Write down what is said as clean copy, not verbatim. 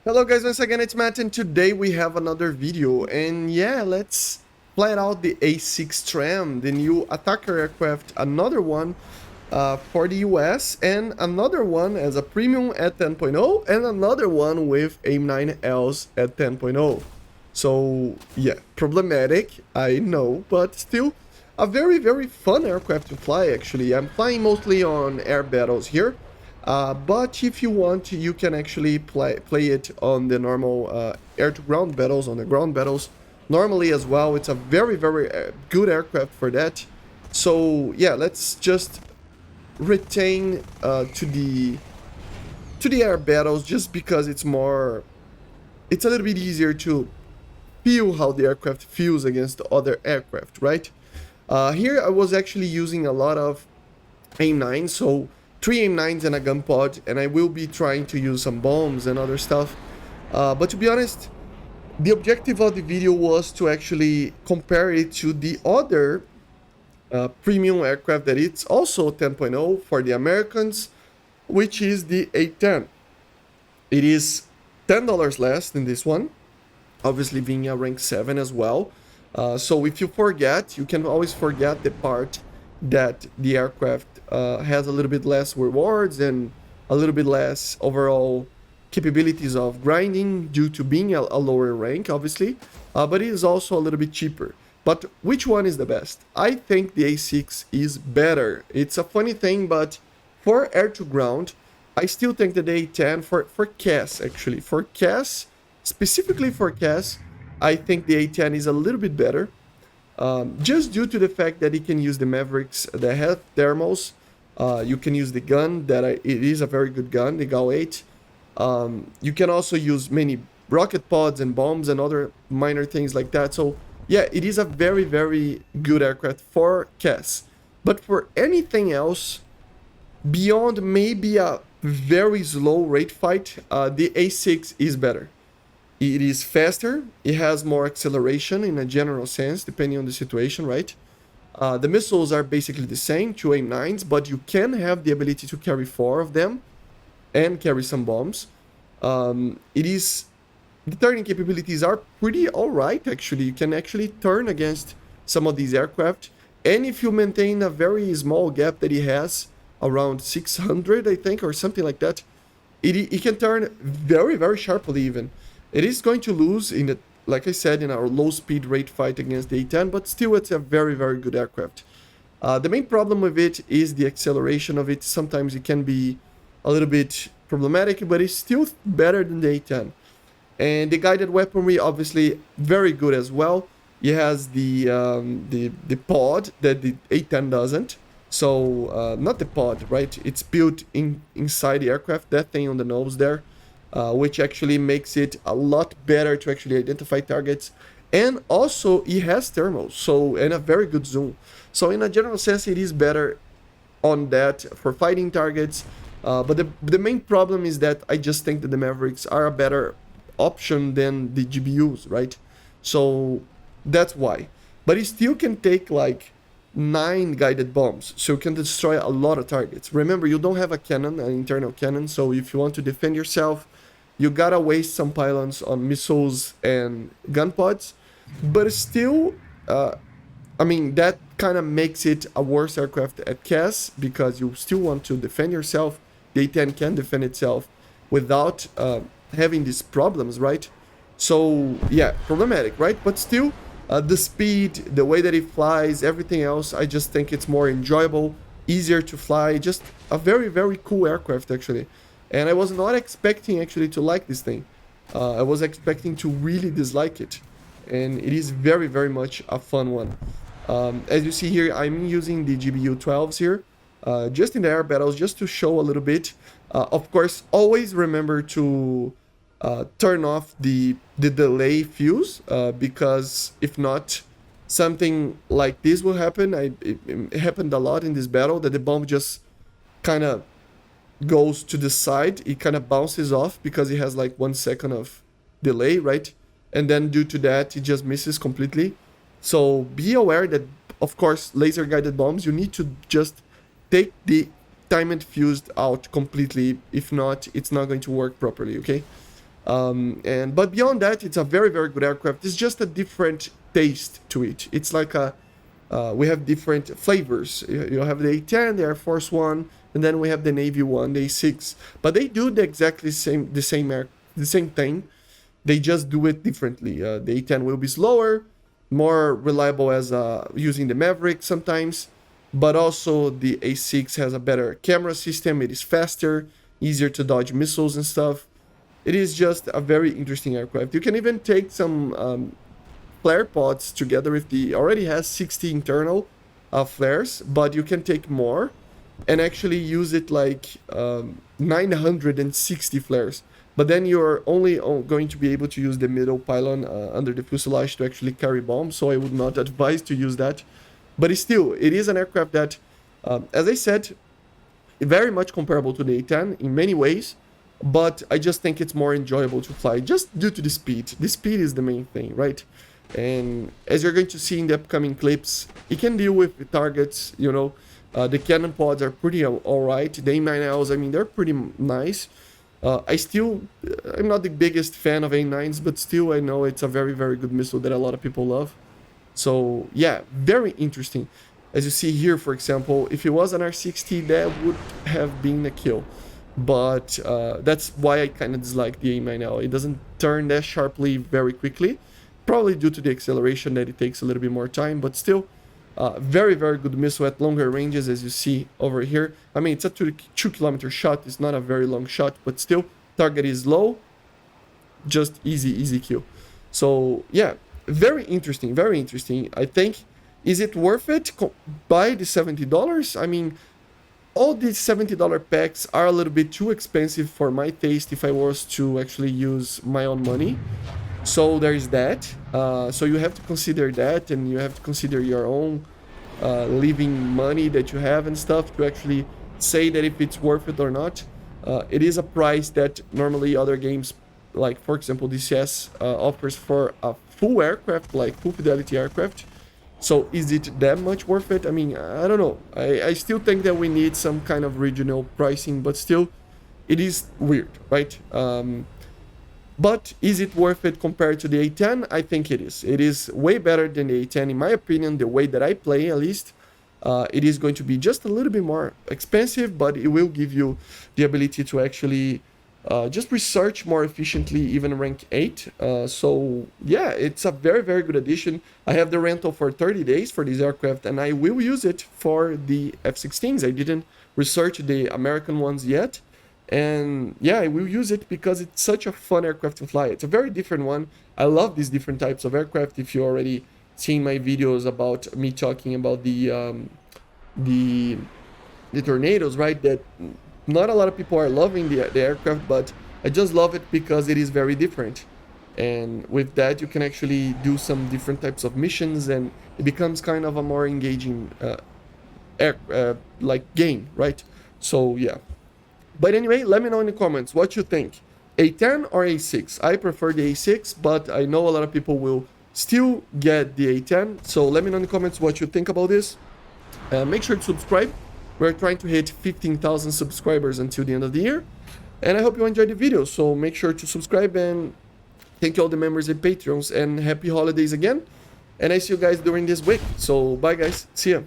Hello guys, once again it's Matt and today we have another video and yeah, let's plan out the A-6 TRAM, the new attacker aircraft, another one for the US and another one as a premium at 10.0 and another one with AIM-9Ls at 10.0. So yeah, problematic, I know, but still a very fun aircraft to fly actually. I'm flying mostly on air battles here. But if you want, you can actually play it on the normal air-to-ground battles, on the ground battles, normally as well. It's a very good aircraft for that. So yeah, let's just retain to the air battles just because it's a little bit easier to feel how the aircraft feels against other aircraft, right? Here I was actually using a lot of AIM-9, so 3 AIM-9s and a gun pod, and I will be trying to use some bombs and other stuff. But to be honest, the objective of the video was to actually compare it to the other premium aircraft that it's also 10.0 for the Americans, which is the A-10. It is $10 less than this one, obviously being a rank 7 as well. So if you forget, you can always forget the part that the aircraft has a little bit less rewards and a little bit less overall capabilities of grinding due to being a lower rank, obviously, but it is also a little bit cheaper. But which one is the best? I think the A6 is better. It's a funny thing, but for air to ground, I still think that the A10 for CAS, actually, for CAS, specifically for CAS, I think the A10 is a little bit better. Just due to the fact that you can use the Mavericks that have thermals, you can use the gun, it is a very good gun, the GAU-8. You can also use many rocket pods and bombs and other minor things like that. So yeah, it is a very good aircraft for CAS. But for anything else, beyond maybe a very slow rate fight, the A6 is better. It is faster, it has more acceleration in a general sense, depending on the situation, right? The missiles are basically the same, 2 AIM-9s, but you can have the ability to carry 4 of them and carry some bombs. The turning capabilities are pretty alright, actually. You can actually turn against some of these aircraft, and if you maintain a very small gap that it has, around 600, I think, or something like that, it can turn very sharply even. It is going to lose like I said, in our low speed rate fight against the A-10, but still it's a very good aircraft. The main problem with it is the acceleration of it. Sometimes it can be a little bit problematic, but it's still better than the A-10. And the guided weaponry, obviously, very good as well. It has the pod that the A-10 doesn't. So, not the pod, right? It's built inside the aircraft, that thing on the nose there. Which actually makes it a lot better to actually identify targets. And also, it has thermals, and a very good zoom. So in a general sense, it is better on that for fighting targets. But the main problem is that I just think that the Mavericks are a better option than the GBUs, right? So that's why. But it still can take like 9 guided bombs, so you can destroy a lot of targets. Remember, you don't have a cannon, an internal cannon, so if you want to defend yourself, you gotta waste some pylons on missiles and gun pods. But still, I mean, that kind of makes it a worse aircraft at CAS, because you still want to defend yourself. The A-10 can defend itself without having these problems, right? So yeah, problematic, right? But still, the speed, the way that it flies, everything else, I just think it's more enjoyable, easier to fly, just a very cool aircraft actually. And I was not expecting actually to like this thing. I was expecting to really dislike it. And it is very much a fun one. As you see here, I'm using the GBU 12s here, just in the air battles, just to show a little bit. Of course, always remember to turn off the delay fuse, because if not, something like this will happen. It happened a lot in this battle, that the bomb just kind of goes to the side. It kind of bounces off because it has like 1 second of delay, right? And then due to that, it just misses completely. So be aware that, of course, laser guided bombs, you need to just take the timed fused out completely. If not, it's not going to work properly, okay? But beyond that, it's a very, very good aircraft. It's just a different taste to it. It's like we have different flavors. You have the A-10, the Air Force One, and then we have the Navy one, the A-6. But they do the same thing. They just do it differently. The A-10 will be slower, more reliable as using the MatAWG sometimes, but also the A-6 has a better camera system. It is faster, easier to dodge missiles and stuff. It is just a very interesting aircraft. You can even take some flare pods together with already has 60 internal flares, but you can take more and actually use it like 960 flares. But then you're only going to be able to use the middle pylon under the fuselage to actually carry bombs, so I would not advise to use that. But still, it is an aircraft that, as I said, very much comparable to the A-10 in many ways, but I just think it's more enjoyable to fly just due to the speed. The speed is the main thing, right? And as you're going to see in the upcoming clips, it can deal with the targets, you know. The cannon pods are pretty alright. The A9Ls, I mean, they're pretty nice. I'm not the biggest fan of A9s, but still I know it's a very, very good missile that a lot of people love. So yeah, very interesting. As you see here, for example, if it was an R60, that would have been a kill. But that's why I kind of dislike the A9L. It doesn't turn that sharply very quickly, probably due to the acceleration that it takes a little bit more time, but still very, very good missile at longer ranges, as you see over here. I mean, it's a 2-kilometer shot. It's not a very long shot, but still, target is low. Just easy kill. So, yeah, very interesting, very interesting. I think, is it worth it? Buy the $70? I mean, all these $70 packs are a little bit too expensive for my taste if I was to actually use my own money. So there's that. So you have to consider that, and you have to consider your own living money that you have and stuff to actually say that if it's worth it or not. It is a price that normally other games, like for example DCS, offers for a full aircraft, like full fidelity aircraft. So is it that much worth it? I mean, I don't know. I still think that we need some kind of regional pricing, but still, it is weird, right? But is it worth it compared to the A-10? I think it is. It is way better than the A-10, in my opinion, the way that I play at least. It is going to be just a little bit more expensive, but it will give you the ability to actually just research more efficiently, even rank 8. So yeah, it's a very, very good addition. I have the rental for 30 days for this aircraft, and I will use it for the F-16s. I didn't research the American ones yet. And yeah, I will use it because it's such a fun aircraft to fly. It's a very different one. I love these different types of aircraft. If you already seen my videos about me talking about the tornadoes, right? That not a lot of people are loving the aircraft, but I just love it because it is very different. And with that, you can actually do some different types of missions, and it becomes kind of a more engaging like game, right? So yeah. But anyway, let me know in the comments what you think. A-10 or A-6? I prefer the A-6, but I know a lot of people will still get the A-10. So let me know in the comments what you think about this. Make sure to subscribe. We're trying to hit 15,000 subscribers until the end of the year. And I hope you enjoyed the video. So make sure to subscribe, and thank you all the members and Patreons, and happy holidays again. And I see you guys during this week. So bye guys. See ya.